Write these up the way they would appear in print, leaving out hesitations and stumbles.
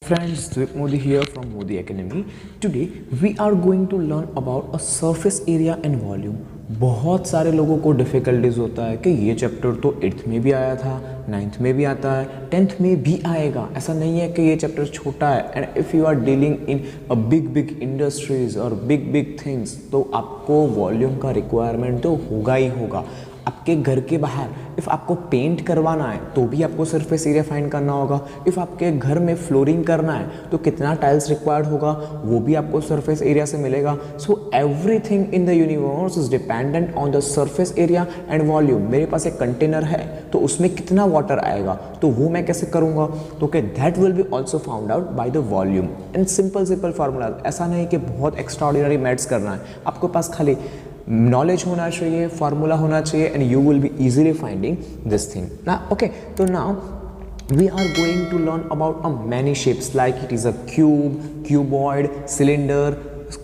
Friends, Dwip Modi here from Modi Academy. Today we are going to learn about a surface area and volume. बहुत सारे लोगों को difficulties होता है कि ये चैप्टर तो 8th में भी आया था, 9th में भी आता है, 10th में भी आएगा. ऐसा नहीं है कि ये चैप्टर छोटा है. And if you are dealing in a big industries और बिग थिंग्स तो आपको वॉल्यूम का रिक्वायरमेंट तो होगा ही होगा. आपके घर के बाहर इफ़ आपको पेंट करवाना है तो भी आपको सरफेस एरिया फाइंड करना होगा. इफ़ आपके घर में फ्लोरिंग करना है तो कितना टाइल्स रिक्वायर्ड होगा वो भी आपको सरफेस एरिया से मिलेगा. So everything in the universe is dependent on the surface area and volume. मेरे पास एक कंटेनर है तो उसमें कितना वाटर आएगा तो वो मैं कैसे करूँगा तो कि that will be also found out by the volume. And simple formula. ऐसा नहीं कि बहुत एक्स्ट्राऑर्डिनरी मैथ्स करना है. आपके पास खाली नॉलेज होना चाहिए, फार्मूला होना चाहिए and you will be easily finding this thing ना. ओके, तो now we are going to learn about many shapes like it is a cube, cuboid, cylinder,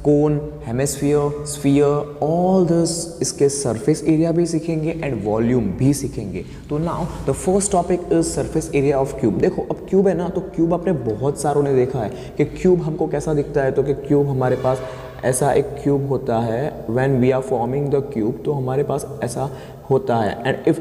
cone, hemisphere, sphere. all this इसके surface area भी सीखेंगे and volume भी सीखेंगे. तो now the first topic is surface area of cube. देखो अब cube है ना, तो cube आपने बहुत सारों ने देखा है कि cube हमको कैसा दिखता है. तो कि cube हमारे पास ऐसा एक क्यूब होता है. When we are forming the cube तो हमारे पास ऐसा होता है. एंड इफ़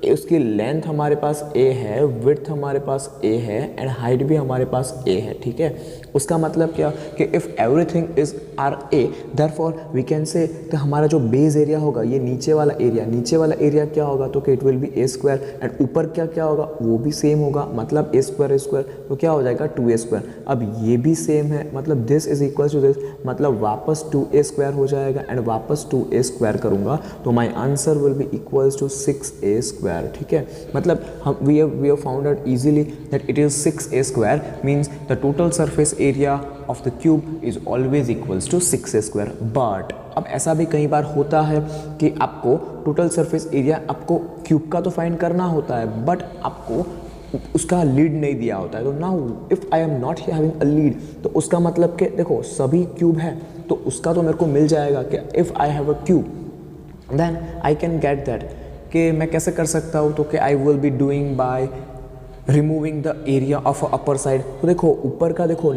उसकी लेंथ हमारे पास a है, विड्थ हमारे पास a है एंड हाइट भी हमारे पास a है. ठीक है, उसका मतलब क्या कि if everything is are a therefore we can say कि हमारा जो बेस एरिया होगा ये नीचे वाला एरिया क्या होगा तो कि it will B a square. And ऊपर क्या होगा वो भी सेम होगा, मतलब a स्क्वायर तो क्या हो जाएगा 2a स्क्वायर. अब ये भी सेम है, मतलब this is equal to this, मतलब वापस 2a स्क्वायर हो जाएगा. एंड वापस 2a स्क्वायर करूँगा तो my answer will be equals to 6a square. ठीक है, मतलब हम we have found out easily that it is 6a square means the total surface area of the cube is always equals to 6a square. But अब ऐसा भी कई बार होता है कि आपको टोटल सरफेस एरिया आपको क्यूब का तो फाइंड करना होता है बट आपको उसका लीड नहीं दिया होता है. तो now if I am not having a lead तो उसका मतलब कि देखो सभी क्यूब है तो उसका तो मेरे को मिल जाएगा कि if I have a cube then I can get that. कि मैं कैसे कर सकता हूँ तो कि I will be doing by removing the area of upper side. तो देखो ऊपर का देखो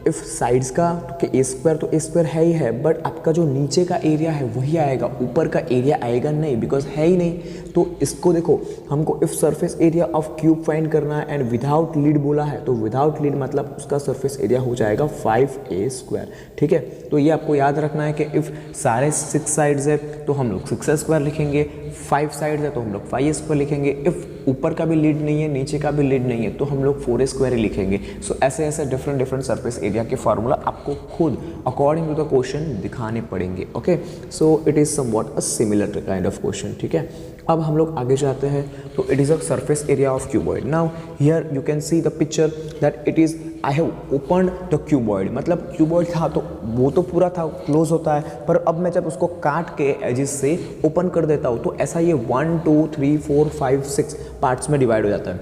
इफ़ साइड्स का तो कि a स्क्वायर है ही है बट आपका जो नीचे का एरिया है वही आएगा, ऊपर का एरिया आएगा नहीं बिकॉज है ही नहीं. तो इसको देखो हमको if surface area of cube find करना है एंड विदाउट लीड बोला है तो विदाउट लीड मतलब उसका सरफेस एरिया हो जाएगा 5a स्क्वायर. ठीक है, तो ये आपको याद रखना है कि इफ़ सारे 6 साइड्स है तो हम लोग 6a स्क्वायर लिखेंगे, 5 साइड्स है तो हम लोग 5a स्क्वायर लिखेंगे. इफ़ ऊपर का भी लीड नहीं है नीचे का भी लीड नहीं है तो हम लोग 4a स्क्वायर ही लिखेंगे. सो ऐसे डिफरेंट सरफेस एरिया के फार्मूला आपको खुद अकॉर्डिंग टू द क्वेश्चन दिखाने पड़ेंगे. Okay, so it is somewhat a similar kind of question. ठीक है, अब हम लोग आगे जाते हैं. तो it is a surface area of cuboid. Now here you can see the picture that it is I have opened the cuboid. मतलब क्यूबॉइड था तो वो तो पूरा था, क्लोज होता है, पर अब मैं जब उसको काट के एजेस से ओपन कर देता हूँ तो ऐसा ये 1 2 3 4 5 6 पार्ट्स में डिवाइड हो जाता है.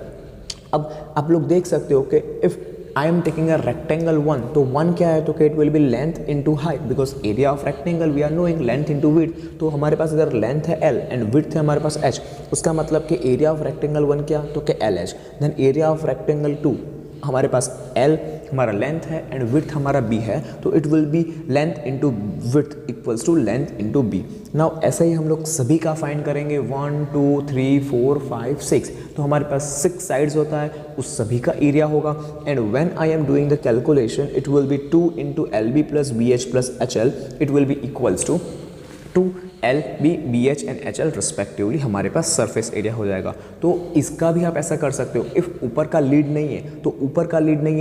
अब आप लोग देख सकते हो कि if I am taking a rectangle 1 तो 1 क्या है तो कि it will be length into height because area of rectangle we are knowing length into width. तो हमारे पास इधर लेंथ है l एंड विड्थ है हमारे पास h. उसका मतलब कि एरिया ऑफ रेक्टेंगल 1 क्या तो कि LH. Then area of rectangle 2 हमारे पास L हमारा लेंथ है एंड विड्थ हमारा b है तो it will be length into width equals to length into b. Now ऐसा ही हम लोग सभी का फाइंड करेंगे 1 2 3 4 5 6. तो हमारे पास 6 साइड्स होता है, उस सभी का एरिया होगा. And when I am doing the calculation it will be 2 into LB plus BH plus HL. It will be equals to 2 LB BH and HL respectively हमारे पास सरफेस एरिया हो जाएगा. तो इसका भी आप ऐसा कर सकते हो. इफ़ ऊपर का लीड नहीं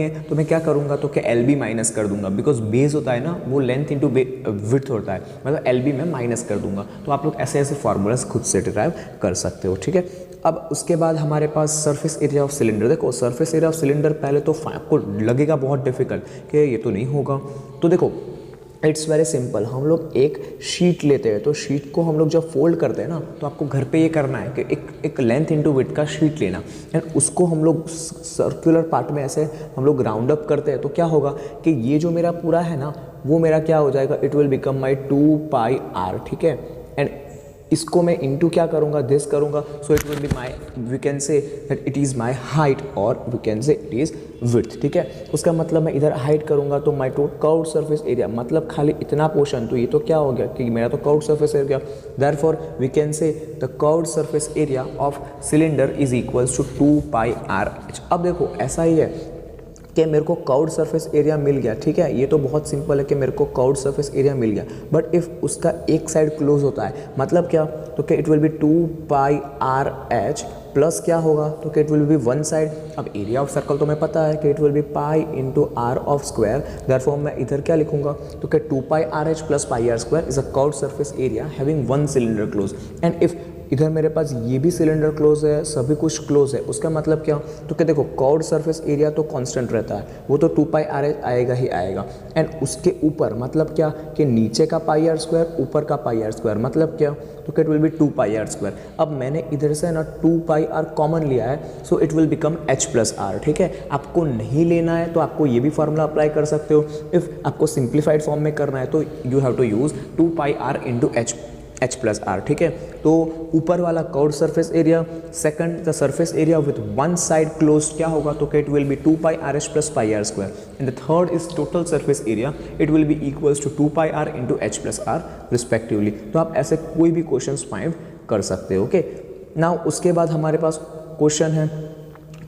है तो मैं क्या करूँगा तो कि LB माइनस कर दूंगा बिकॉज बेस होता है ना वो लेंथ इंटू विड्थ होता है, मतलब LB में माइनस कर दूंगा. तो आप लोग ऐसे फार्मूलाज खुद से डिराइव कर सकते हो. ठीक है, अब उसके बाद हमारे पास सरफेस एरिया ऑफ सिलेंडर. देखो सरफेस एरिया ऑफ सिलेंडर पहले तो आपको लगेगा बहुत डिफिकल्ट कि ये तो नहीं होगा. तो देखो इट्स वेरी सिंपल. हम लोग एक शीट लेते हैं तो शीट को हम लोग जब फोल्ड करते हैं ना तो आपको घर पे ये करना है कि एक लेंथ इंटू विड्थ का शीट लेना एंड उसको हम लोग सर्कुलर पार्ट में ऐसे हम लोग राउंड अप करते हैं. तो क्या होगा कि ये जो मेरा पूरा है ना वो मेरा क्या हो जाएगा, it will become my 2 pi r. ठीक है, एंड इसको मैं इंटू क्या करूँगा, दिस करूँगा, so it will be my, we can say that it is my height और we can say it is width, ठीक है। उसका मतलब मैं इधर हाइट करूँगा तो my two curved surface area, मतलब खाली इतना पोर्शन, तो ये तो क्या हो गया कि मेरा तो curved surface area, therefore we can say the curved surface area of cylinder is equals to 2 pi r h. अब देखो ऐसा ही है कि मेरे को कर्व्ड सरफेस एरिया मिल गया, ठीक है, ये तो बहुत सिंपल है कि मेरे को कर्व्ड सरफेस एरिया मिल गया, बट इफ़ उसका एक साइड क्लोज होता है, मतलब क्या, तो क्या it will be 2 pi r h plus क्या होगा, तो क्या it will be one side. अब एरिया ऑफ सर्कल तो मैं पता है कि it will be pi into r of square, therefore मैं इधर क्या लिखूंगा, तो क्या 2 pi r h plus pi are square is a curved surface area having one cylinder close. And if इधर मेरे पास ये भी सिलेंडर क्लोज है, सभी कुछ क्लोज है, उसका मतलब क्या, तो क्या देखो कर्व्ड सरफेस एरिया तो कांस्टेंट रहता है, वो तो 2 पाई आर एच आएगा ही आएगा, एंड उसके ऊपर मतलब क्या कि नीचे का पाई आर स्क्वायर ऊपर का पाई आर स्क्वायर, मतलब क्या, तो क्या it will be 2 pi are square. अब मैंने इधर से ना 2 पाई आर कॉमन लिया है, so it will become h plus r, ठीक है। आपको नहीं लेना है तो आपको ये भी फॉर्मूला अप्लाई कर सकते हो, इफ़ आपको सिंप्लीफाइड फॉर्म में करना है तो you have to use 2 pi r into h plus r, ठीक है। तो ऊपर वाला curved surface area, second the surface area with one side close क्या होगा, तो it will be 2 pi r h plus pi are square, and the third is total surface area, it will be equals to 2 pi r into h plus r respectively. तो आप ऐसे कोई भी question find कर सकते हो, okay. Now उसके बाद हमारे पास क्वेश्चन है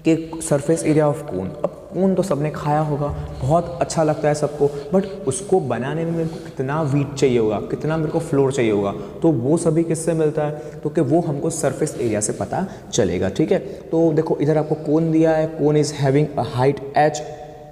कि सरफेस एरिया ऑफ कोन। अब कोन तो सबने खाया होगा, बहुत अच्छा लगता है सबको, बट उसको बनाने में मेरे को कितना वीट चाहिए होगा, कितना मेरे को फ्लोर चाहिए होगा, तो वो सभी किससे मिलता है, तो कि वो हमको सरफेस एरिया से पता चलेगा, ठीक है। तो देखो इधर आपको कोन दिया है, कोन is having a height h,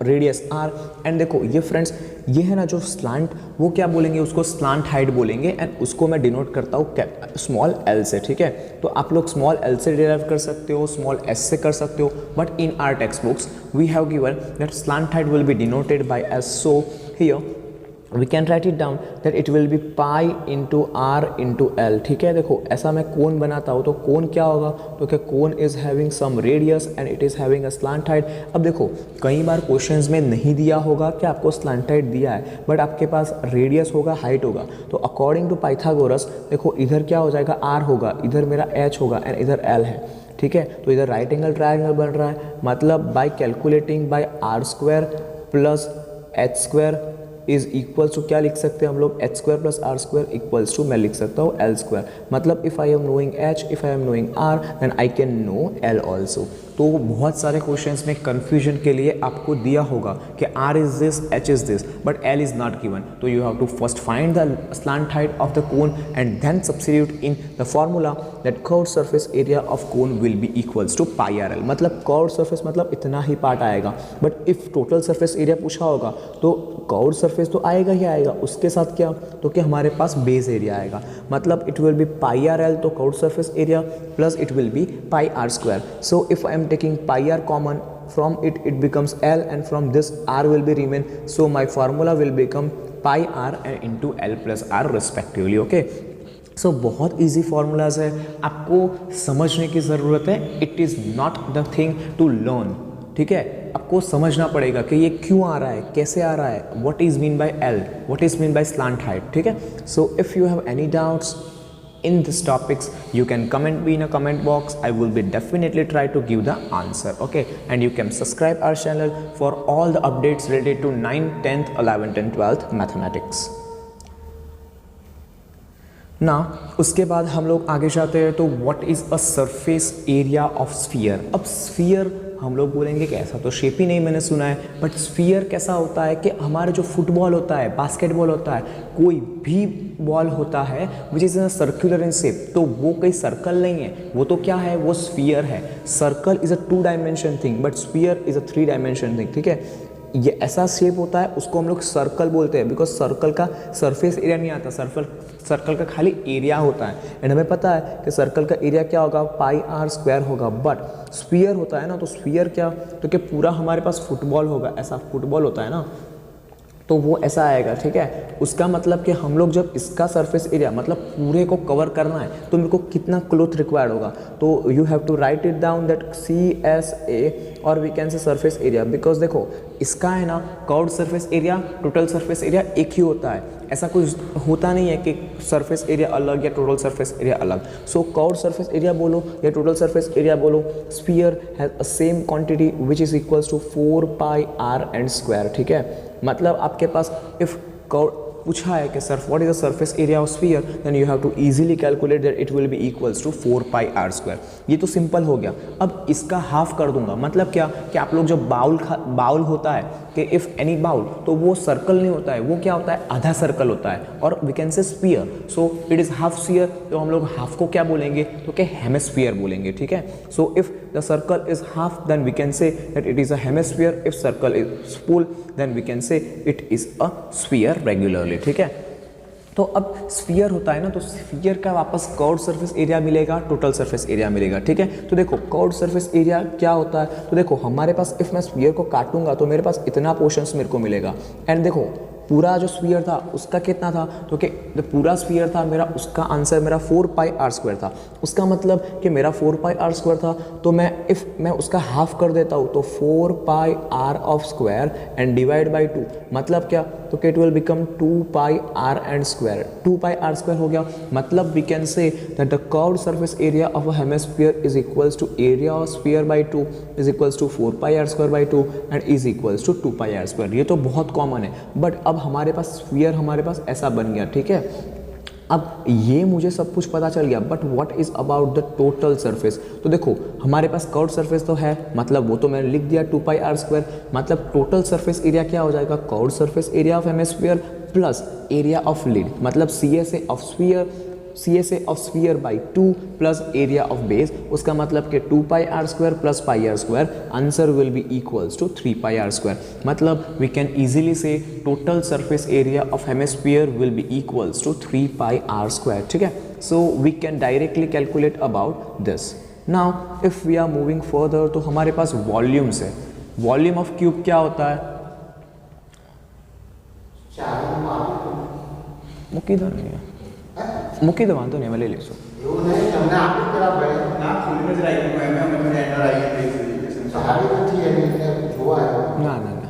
radius r, and देखो ये फ्रेंड्स ये है ना जो स्लांट, वो क्या बोलेंगे, उसको स्लांट हाइट बोलेंगे, एंड उसको मैं डिनोट करता हूँ स्मॉल l से, ठीक है। तो आप लोग स्मॉल l से डिराइव कर सकते हो, स्मॉल s से कर सकते हो, but in our text books we have given that slant height will be denoted by s, so here we can write it down that it will be pi into r into l, ठीक है। देखो ऐसा मैं कोन बनाता हूँ तो cone क्या होगा, तो क्या cone is having some radius and it is having a slant height. अब देखो कई बार क्वेश्चंस में नहीं दिया होगा कि आपको स्लांट हाइट दिया है, बट आपके पास रेडियस होगा, हाइट होगा, तो अकॉर्डिंग टू पाइथागोरस देखो इधर क्या हो जाएगा, r होगा, इधर मेरा h होगा एंड इधर l है, ठीक है। तो इधर राइट एंगल ट्रायंगल बन रहा है, मतलब by calculating by r square plus h square is equals to क्या लिख सकते हैं हम लोग, h square plus r square equals to मैं लिख सकता हूँ एल स्क्वायर। मतलब if I am knowing h, if I am knowing r, then I can know l also. तो बहुत सारे क्वेश्चंस में कन्फ्यूजन के लिए आपको दिया होगा कि R is this, H is this, but L is not given, तो you have to first find the slant height of the cone and then substitute in the formula that curved surface area of cone will be equals to pi R L. मतलब curved surface मतलब इतना ही part आएगा, but if total surface area पूछा होगा तो curved surface तो आएगा ही आएगा, उसके साथ क्या, तो क्या हमारे पास बेस एरिया आएगा, मतलब it will be pi R L, तो curved surface area plus it will be pi are square. So if I am taking pi r common from it, it becomes L, and from this R will be remain, so my formula will become pi r and into L plus R respectively, okay। So बहुत easy formulas है, आपको समझने की ज़रूरत है, it is not the thing to learn, ठीक है। आपको समझना पड़ेगा कि ये क्यों आ रहा है, कैसे आ रहा है, what is mean by L, what is mean by slant height, ठीक है। So if you have any doubts in this topics, you can comment me in a comment box, I will be definitely try to give the answer, okay। And you can subscribe our channel for all the updates related to 9th 10th 11th and 12th mathematics। ना उसके बाद हम लोग आगे जाते हैं, तो what is a surface area of sphere. अब स्फीयर हम लोग बोलेंगे कि ऐसा तो शेप ही नहीं मैंने सुना है, बट स्फीयर कैसा होता है कि हमारे जो फुटबॉल होता है, बास्केटबॉल होता है, कोई भी बॉल होता है which is circular in shape, तो वो कोई सर्कल नहीं है, वो तो क्या है, वो स्फीयर है। Circle is a 2 dimension thing, but sphere is a 3 dimension thing, ठीक है। ये ऐसा शेप होता है, उसको हम लोग सर्कल बोलते हैं, बिकॉज सर्कल का सरफेस एरिया नहीं आता, सर्कल का खाली एरिया होता है, एंड हमें पता है कि सर्कल का एरिया क्या होगा, पाई आर स्क्वायर होगा। बट स्फीयर होता है ना, तो स्फीयर क्या, तो क्या पूरा हमारे पास फुटबॉल होगा, ऐसा फुटबॉल होता है ना, तो वो ऐसा आएगा, ठीक है। उसका मतलब कि हम लोग जब इसका सरफेस एरिया मतलब पूरे को कवर करना है तो मेरे को कितना क्लॉथ रिक्वायर्ड होगा, तो you have to write it down that CSA और we can say surface area, because देखो इसका है ना curved surface area total surface area एक ही होता है, ऐसा कुछ होता नहीं है कि सरफेस एरिया अलग या टोटल सरफेस एरिया अलग। सो कर्व्ड सरफेस एरिया बोलो या टोटल सरफेस एरिया बोलो, sphere has a same quantity which is equals to 4 pi are and square, ठीक है। मतलब आपके पास इफ पूछा है कि sir what is the surface area of sphere, then you have to easily calculate that it will be equals to 4 pi are square. ये तो सिंपल हो गया। अब इसका हाफ कर दूंगा, मतलब क्या कि आप लोग जब बाउल होता है कि इफ एनी बाउल, तो वो सर्कल नहीं होता है, वो क्या होता है आधा सर्कल होता है, और we can say sphere, so it is half sphere, तो हम लोग हाफ को क्या बोलेंगे, तो क्या हेमिस्फीयर बोलेंगे, ठीक है। So if the circle is half then we can say that it is a hemisphere, if circle is full then we can say it is a sphere regularly, ठीक है। तो अब स्फीयर होता है ना, तो स्फीयर का वापस कर्व्ड सरफेस एरिया मिलेगा, टोटल सरफेस एरिया मिलेगा, ठीक है। तो देखो कर्व्ड सरफेस एरिया क्या होता है, तो देखो हमारे पास इफ मैं स्फीयर को काटूंगा तो मेरे पास इतना पोर्शंस मेरे को मिलेगा, एंड देखो पूरा जो स्फीयर था उसका कितना था, तो कि पूरा स्फीयर था मेरा, उसका आंसर मेरा 4 पाई आर स्क्वायर था। उसका मतलब कि मेरा 4 पाई आर स्क्वायर था, तो मैं उसका हाफ कर देता हूँ, तो 4 pi R of square and divide by 2, मतलब क्या, तो कि it will become 2 pi are and square, 2 pi are square हो गया। मतलब we can say that the curved surface area of a hemisphere is equals to area of sphere by 2 is equals to 4 pi are square by 2 and is equals to 2 pi are square. ये तो बहुत common है, but अब हमारे पास sphere हमारे पास ऐसा बन गया, ठीक है। अब ये मुझे सब कुछ पता चल गया, but what is about the total surface, तो देखो हमारे पास कर्व्ड सरफेस तो है, मतलब वो तो मैंने लिख दिया 2 पाई आर स्क्वायर, मतलब टोटल सरफेस एरिया क्या हो जाएगा, curved surface area of hemisphere plus area of lid, मतलब CSA of sphere by 2 plus area of base, उसका मतलब कि 2 pi are square plus pi are square, answer will be equals to 3 pi are square. मतलब we can easily say total surface area of hemisphere will be equals to 3 pi are square, ठीक है। So we can directly calculate about this. Now if we are moving further, तो हमारे पास volumes है। Volume of cube क्या होता है, मुक्की दो नहीं है, मुक्की दो वांधो नहीं, मैं ले लीसो ना ना ना।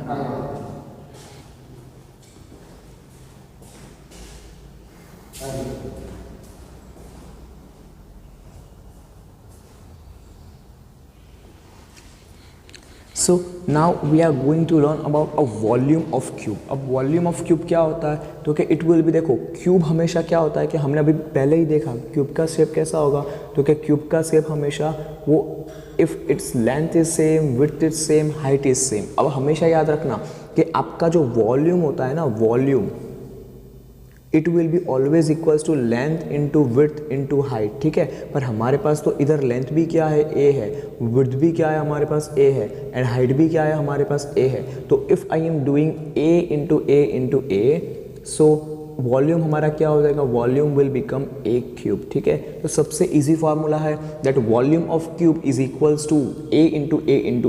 So now we are going to learn about a volume of cube. अब वॉल्यूम ऑफ क्यूब क्या होता है, तो कि इट विल भी, देखो क्यूब हमेशा क्या होता है कि हमने अभी पहले ही देखा क्यूब का शेप कैसा होगा, तो कि क्यूब का शेप हमेशा वो if its length is same, width is same, height is same. अब हमेशा याद रखना कि आपका जो वॉल्यूम होता है ना, volume it will be always equals to length into width into height, ठीक है। पर हमारे पास तो इधर लेंथ भी क्या है, ए है, विड्थ भी क्या है हमारे पास, ए है, एंड हाइट भी क्या है हमारे पास, ए है। तो if I am doing a into a, so volume हमारा क्या हो जाएगा, volume will become a cube, ठीक है। तो सबसे इजी फार्मूला है that volume of cube is equals to a into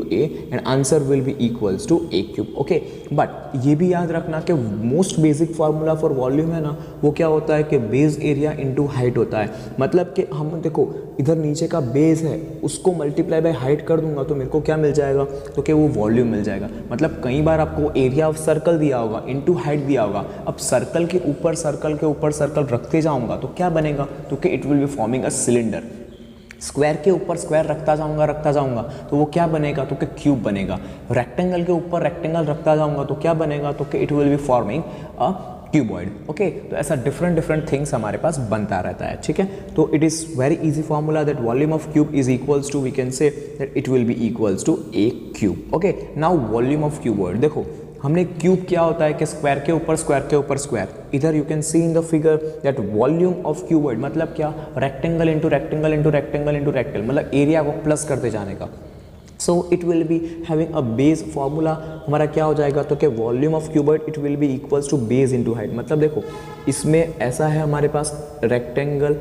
a and answer will be equals to a cube, okay. But ये भी याद रखना कि most basic formula for volume है ना, वो क्या होता है कि बेस एरिया इंटू हाइट होता है। मतलब कि हम देखो इधर नीचे का बेस है, उसको मल्टीप्लाई बाय हाइट कर दूंगा तो मेरे को क्या मिल जाएगा, तो कि वो वॉल्यूम मिल जाएगा। मतलब कई बार आपको एरिया ऑफ सर्कल दिया होगा इंटू हाइट दिया होगा, अब सर्कल के ऊपर सर्कल रखते जाऊंगा तो क्या बनेगा, तो कि it will be forming a cylinder. Square के ऊपर स्क्वायर रखता जाऊंगा तो वो क्या बनेगा, तो कि क्यूब बनेगा। रेक्टेंगल के ऊपर रेक्टेंगल रखता जाऊंगा तो क्या बनेगा, तो कि it will be forming a cuboid, okay. तो ऐसा डिफरेंट थिंग्स हमारे पास बनता रहता है, ठीक है। तो it is very easy formula that volume of cube is equals to, we can say that it will be equals to a cube, okay. Now volume of cuboid, देखो हमने क्यूब क्या होता है कि स्क्वायर के ऊपर स्क्वायर, इधर you can see in the figure that volume of cuboid मतलब क्या, रेक्टेंगल इंटू रेक्टेंगल, मतलब एरिया को प्लस करते जाने का। So it will be having a base formula, हमारा क्या हो जाएगा, तो कि volume of cuboid it will be equals to base into height. मतलब देखो इसमें ऐसा है हमारे पास रेक्टेंगल,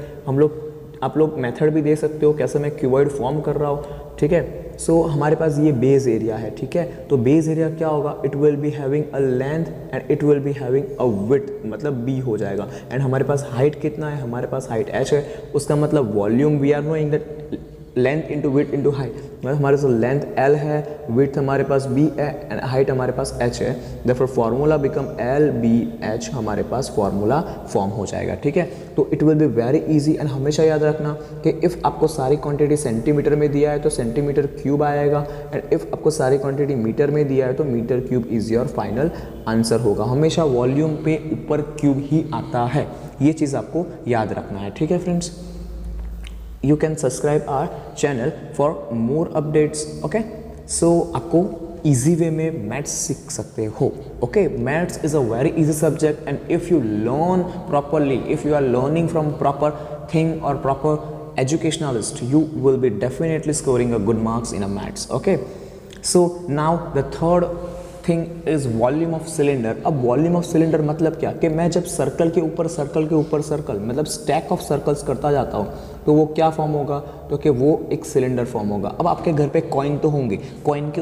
आप लोग मेथड भी दे सकते हो कैसे मैं क्यूबॉइड फॉर्म कर रहा हूँ, ठीक है। सो हमारे पास ये बेस एरिया है, ठीक है। तो बेस एरिया क्या होगा, it will be having a length and it will be having a width, मतलब b हो जाएगा। एंड हमारे पास हाइट कितना है, हमारे पास हाइट h है, उसका मतलब volume we are knowing that length into width into height, मतलब हमारे पास लेंथ L है, विड्थ हमारे पास B है एंड हाइट हमारे पास H है। देयरफॉर फार्मूला बिकम LBH, हमारे पास फार्मूला फॉर्म हो जाएगा, ठीक है। तो it will be very easy and हमेशा याद रखना कि इफ़ आपको सारी क्वांटिटी सेंटीमीटर में दिया है तो सेंटीमीटर क्यूब आएगा, एंड इफ़ आपको सारी क्वांटिटी मीटर में दिया है तो metre cube is your final answer होगा। हमेशा वॉल्यूम पे ऊपर क्यूब ही आता है, ये चीज़ आपको याद रखना है, ठीक है friends. You can subscribe our channel for more updates, okay? So आपको easy way में मैथ्स सीख सकते हो, okay? Maths is a very easy subject and if you learn properly, if you are learning from proper thing or proper educationalist, you will be definitely scoring a good marks in a maths, okay? So now the third thing is volume of cylinder. अब volume of cylinder मतलब क्या कि मैं जब circle के ऊपर circle मतलब stack of circles करता जाता हूँ तो वो क्या फॉर्म होगा, तो कि वो एक सिलेंडर फॉर्म होगा। अब आपके घर पे कॉइन तो होंगे, कॉइन के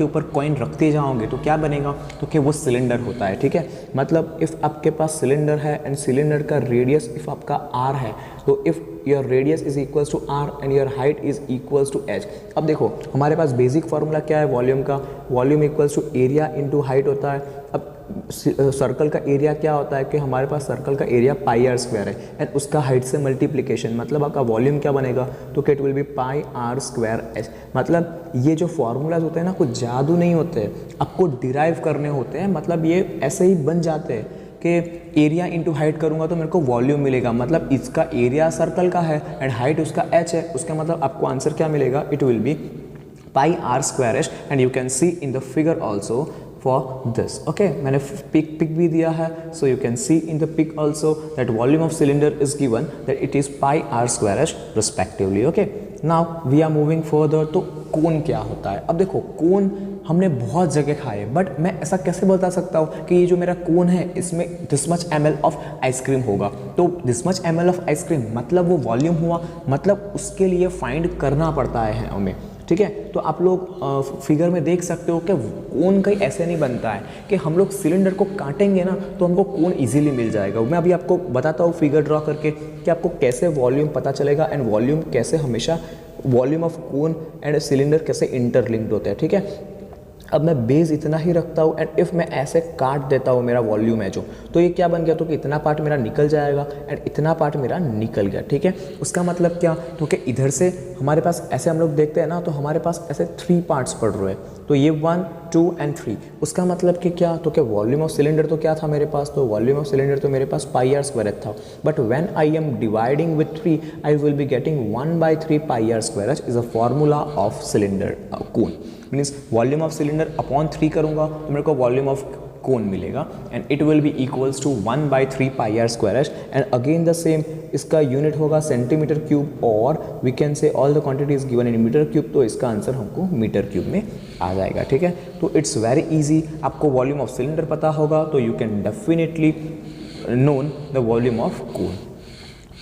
ऊपर कॉइन रखते जाओगे तो क्या बनेगा, तो कि वो सिलेंडर होता है, ठीक है। मतलब इफ़ आपके पास सिलेंडर है एंड सिलेंडर का रेडियस इफ़ आपका r है, तो if your radius is equals to r and your height is equals to h। अब देखो हमारे पास बेसिक फार्मूला क्या है वॉल्यूम का, volume equals to area into height होता है। अब सर्कल का एरिया क्या होता है कि हमारे पास सर्कल का एरिया पाई आर स्क्वायर है एंड उसका हाइट से मल्टीप्लिकेशन, मतलब आपका वॉल्यूम क्या बनेगा, तो कि it will be pi are square h. मतलब ये जो फार्मूलाज होते हैं ना कुछ जादू नहीं होते हैं, आपको डिराइव करने होते हैं, मतलब ये ऐसे ही बन जाते हैं कि एरिया इंटू हाइट करूँगा तो मेरे को वॉल्यूम मिलेगा, मतलब इसका एरिया सर्कल का है एंड हाइट उसका एच है, उसका मतलब आपको आंसर क्या मिलेगा, it will be pi are square h and you can see in the figure also for this, okay. मैंने पिक भी दिया है, so you can see in the pic also that volume of cylinder is given that it is pi are square h respectively, okay. Now we are moving further. तो cone क्या होता है, अब देखो कोन हमने बहुत जगह खाए, बट मैं ऐसा कैसे बता सकता हूँ कि ये जो मेरा कोन है इसमें this much ml of ice cream होगा, तो this much ml of ice cream मतलब वो वॉल्यूम हुआ, मतलब उसके लिए फाइंड करना पड़ता है हमें, ठीक है। तो आप लोग फिगर में देख सकते हो कि कोन कहीं ऐसे नहीं बनता है कि हम लोग सिलेंडर को काटेंगे ना तो हमको कोन इजीली मिल जाएगा। मैं अभी आपको बताता हूँ फिगर ड्रॉ करके कि आपको कैसे वॉल्यूम पता चलेगा एंड वॉल्यूम कैसे हमेशा volume of cone and cylinder कैसे इंटरलिंक्ड होते हैं, ठीक है। अब मैं बेस इतना ही रखता हूँ एंड इफ़ मैं ऐसे काट देता हूँ मेरा वॉल्यूम है जो, तो ये क्या बन गया, तो कि इतना पार्ट मेरा निकल जाएगा एंड इतना पार्ट मेरा निकल गया, ठीक है। उसका मतलब क्या, तो कि इधर से हमारे पास ऐसे हम लोग देखते हैं ना तो हमारे पास ऐसे 3 पार्ट्स पड़ रहे हैं, तो ये 1, 2 एंड 3। उसका मतलब कि क्या, तो कि वॉल्यूम ऑफ सिलेंडर तो क्या था मेरे पास, तो वॉल्यूम ऑफ सिलेंडर तो मेरे पास पाई आर स्क्वायर था, but when I am dividing with 3 I will be getting 1/3 pi are square is a formula of cylinder cone. Means volume of cylinder upon 3 करूँगा तो मेरे को वॉल्यूम ऑफ कोन मिलेगा and it will be equals to 1/3 pi are square h and again the same, इसका unit होगा centimetre cube और we can say all the quantity is given in metre cube, तो इसका answer हमको metre cube में आ जाएगा, ठीक है। तो इट्स वेरी इजी, आपको वॉल्यूम ऑफ सिलेंडर पता होगा तो you can definitely known the volume of कोन।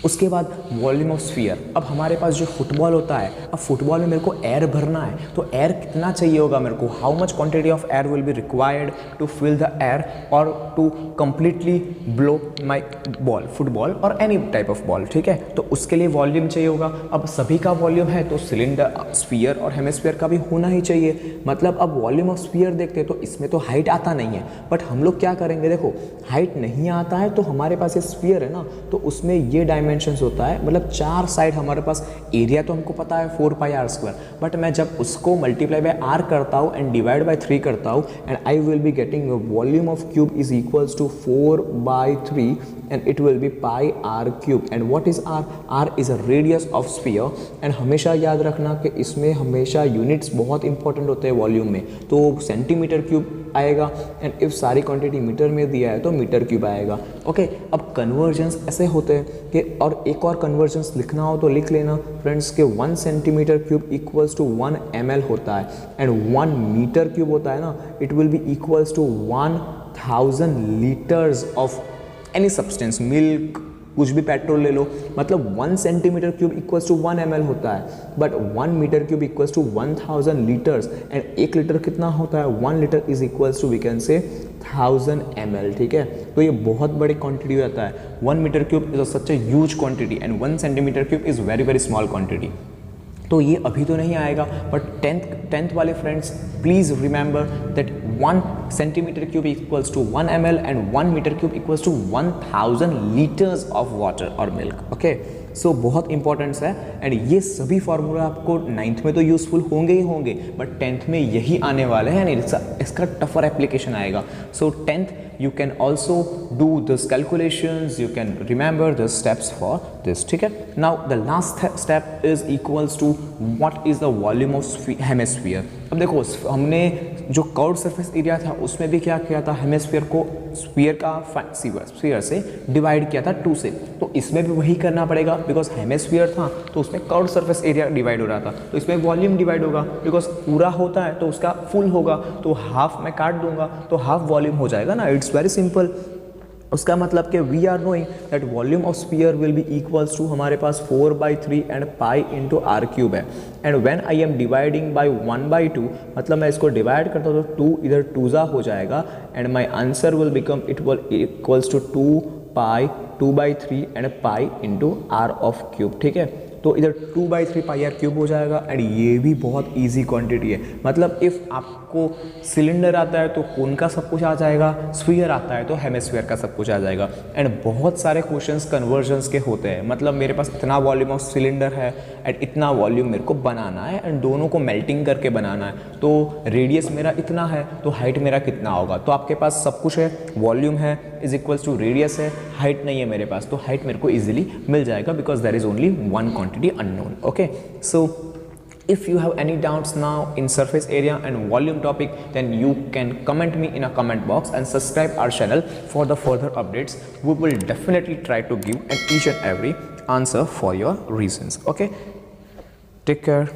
उसके बाद वॉल्यूम ऑफ स्फीयर। अब हमारे पास जो फुटबॉल होता है, अब फुटबॉल में मेरे को एयर भरना है, तो एयर कितना चाहिए होगा मेरे को, how much quantity of air will be required to fill the air और to completely blow my ball, football और एनी टाइप ऑफ बॉल, ठीक है। तो उसके लिए वॉल्यूम चाहिए होगा। अब सभी का वॉल्यूम है तो सिलेंडर, स्फीयर और हेमिस्फीयर का भी होना ही चाहिए। मतलब अब वॉल्यूम ऑफ स्फीयर देखते तो इसमें तो हाइट आता नहीं है, बट हम लोग क्या करेंगे, देखो हाइट नहीं आता है तो हमारे पास ये स्फीयर है ना, तो उसमें ये डायमेंशंस होता है, मतलब 4 साइड हमारे पास, एरिया तो हमको पता है 4 पाई आर स्क्वायर, बट मैं जब उसको मल्टीप्लाई बाय आर करता हूँ एंड डिवाइड बाय 3 करता हूँ and I will be getting volume of cube is equals to 4/3 and it will be pi r cube. And what is r, r is a radius of sphere. And हमेशा याद रखना कि इसमें हमेशा units बहुत important होते हैं volume में, तो सेंटीमीटर क्यूब आएगा एंड इफ सारी क्वांटिटी मीटर में दिया है तो मीटर क्यूब आएगा, ओके। अब कन्वर्जन्स ऐसे होते हैं कि, और एक और कन्वर्जन्स लिखना हो तो लिख लेना फ्रेंड्स के 1 centimetre cube equals to 1 ml होता है एंड 1 मीटर क्यूब होता है ना, it will be equals to 1000 litres of any substance, milk, कुछ भी पेट्रोल ले लो, मतलब 1 centimetre cube equals to 1 ml होता है, but 1 metre cube equals to 1000 litres, and 1 litre कितना होता है, 1 litre is equals to we can say 1000 ml, ठीक है। तो ये बहुत बड़ी क्वांटिटी होता है। 1 metre cube is such a huge quantity and 1 centimetre cube is very very small quantity. तो ये अभी तो नहीं आएगा, बट टेंथ वाले friends please remember that 1 centimetre cube equals to 1 ml and 1 metre cube equals to 1000 litres of water और milk. Okay, so बहुत importants है, एंड ये सभी फार्मूला आपको 9th में तो यूजफुल होंगे ही होंगे, बट 10th में यही आने वाले हैं एंड इसका टफर एप्लीकेशन आएगा। सो 10th you can also do this calculations, you can remember the steps for this, ठीक है। Now the last step is equals to what is the volume of hemisphere। अब देखो हमने जो कर्व सरफेस एरिया था उसमें भी क्या किया था, हेमिस्फीयर को स्फीयर का स्फीयर से डिवाइड किया था 2 से, तो इसमें भी वही करना पड़ेगा बिकॉज हेमिस्फीयर था तो उसमें कर्व सरफेस एरिया डिवाइड हो रहा था, तो इसमें वॉल्यूम डिवाइड होगा, बिकॉज पूरा होता है तो उसका फुल होगा, तो हाफ मैं काट दूंगा तो हाफ वॉल्यूम हो जाएगा ना। It's very simple. उसका मतलब कि we are knowing that volume of sphere will be equals to हमारे पास 4/3 and pi into R cube है, and when I am dividing by 1/2 मतलब मैं इसको डिवाइड करता हूँ तो 2 इधर 2 हो जाएगा and my answer will become it will equals to 2 pi 2/3 and pi into r of cube, ठीक है। तो इधर 2/3 पाई आर क्यूब हो जाएगा एंड ये भी बहुत इजी क्वांटिटी है, मतलब इफ़ आपको सिलेंडर आता है तो कोन का सब कुछ आ जाएगा, स्फीयर आता है तो हेमिस्फीयर का सब कुछ आ जाएगा। एंड बहुत सारे क्वेश्चंस कन्वर्जन्स के होते हैं, मतलब मेरे पास इतना वॉल्यूम ऑफ सिलेंडर है एंड इतना वॉल्यूम मेरे को बनाना है एंड दोनों को मेल्टिंग करके बनाना है, तो रेडियस मेरा इतना है तो हाइट मेरा कितना होगा, तो आपके पास सब कुछ है, वॉल्यूम है इज इक्वल्स टू रेडियस है, हाइट नहीं है मेरे पास, तो हाइट मेरे को इजीली मिल जाएगा because there is only one quantity unknown। Okay, so if you have any doubts now in surface area and volume topic, then you can comment me in a comment box and subscribe our channel for the further updates. We will definitely try to give an each and every answer for your reasons. Okay, take care.